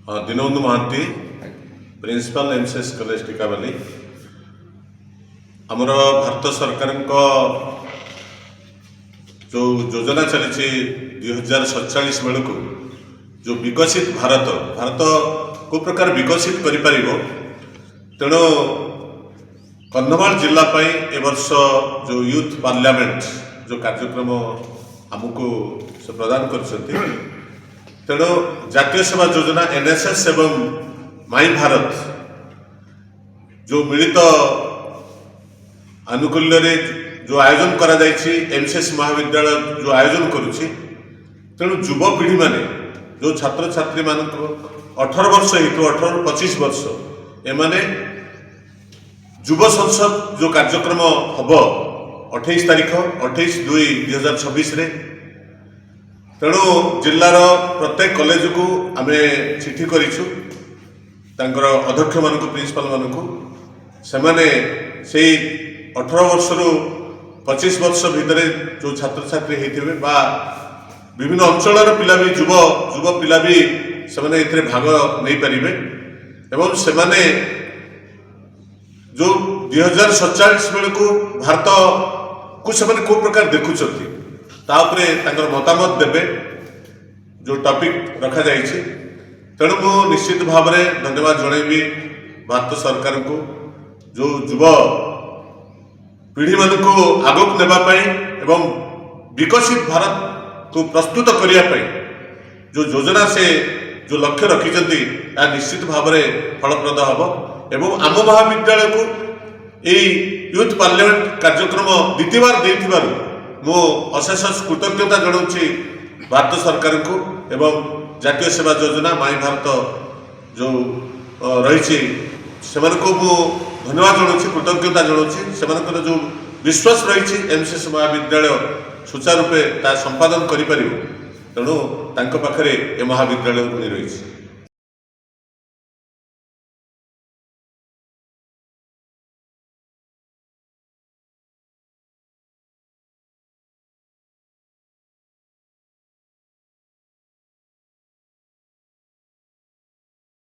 Deenbandhu Mahanti principal MCS college Tikabali आमर भारत सरकार जो योजना चली 2047 बेलू जो विकसित भारत भारत को प्रकार विकसित कर तेणु कंधमाल जिलापाई ए वर्ष जो यूथ पार्लियामेंट जो कार्यक्रम आमको से प्रदान कर तेणु जातीय सेवा योजना एनएसएस एवं माई भारत जो मिलित आनुकूल्य जो आयोजन करा एमसीएस महाविद्यालय जो आयोजन करुच्ची तेणु युवपीढ़ी माने जो छात्र छात्री मान 18 वर्ष हेतु 18-25 वर्ष एमाने युव संसद जो कार्यक्रम हम 28 तारीख 28/2/2026 तेणु जिलार प्रत्येक कॉलेज को आम चिठी करूँ अध्यक्ष मान प्रिंसिपल मान से 18 वर्ष रु 25 वर्ष भितर जो छात्र छात्री होते बा विभिन्न अंचल पिला भी युव पिला भी से भाग नहीं पारे एवं से जो 2047 बेलू भारत को से को प्रकार देखुंट मतामत देवे जो टॉपिक रखा जाइए तेणु मु निश्चित भाव में धन्यवाद जनइबी भारत सरकार को जो युव पीढ़ी मान को आगक नेबाई एवं विकसित भारत को प्रस्तुत करने जो योजना से जो लक्ष्य रखिंट निश्चित भाव में फलप्रद हम एवं आम महाविद्यालय को यही यूथ पार्लियामेंट कार्यक्रम द्वितीय बार देथिबारु मो अशेष कृतज्ञता जनाऊँगी भारत सरकार को एवं जातीय सेवा योजना माई भारत जो रही से धन्यवाद जनाऊँगी कृतज्ञता जनाऊँगी से जो विश्वास रही एमसीएस महाविद्यालय सुचारू रूपे संपादन करें तेणु पाखे ए महाविद्यालय रही।